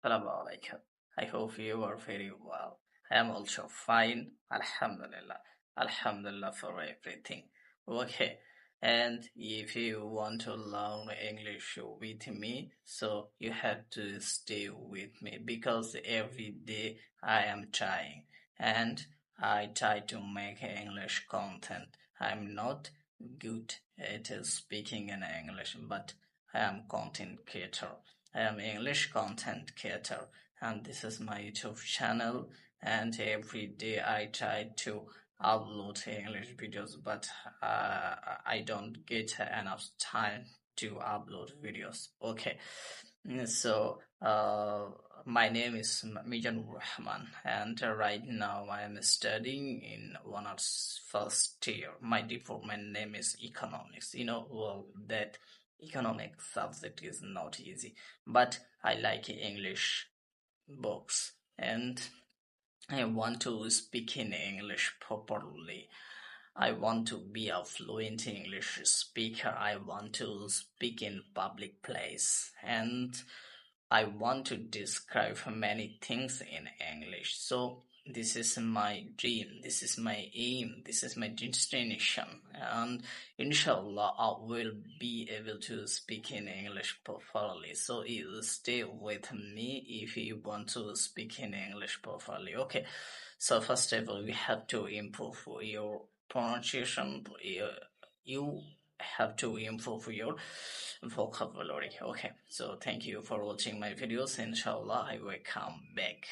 Assalamu alaikum. I hope you are very well. I am also fine. Alhamdulillah. Alhamdulillah for everything. Okay. And if you want to learn English with me, so you have to stay with me because every day I am trying and I try to make English content. I'm not good at speaking in English, but I am content creator. I am English content creator and this is my YouTube channel, and every day I try to upload English videos, but I don't get enough time to upload videos. Okay, so my name is Mizan Rahman, and right now I am studying in honors first year. My department name is economics. Well, that economic subject is not easy, but I like English books and I want to speak in English properly. I want to be a fluent English speaker. I want to speak in public place and I want to describe many things in English. So this is my dream, this is my aim, this is my destination, and inshallah I will be able to speak in English properly. So you stay with me if you want to speak in English properly. Okay, so first of all, we have to improve your pronunciation. You have to improve your vocabulary. Okay, so thank you for watching my videos. Inshallah, I will come back.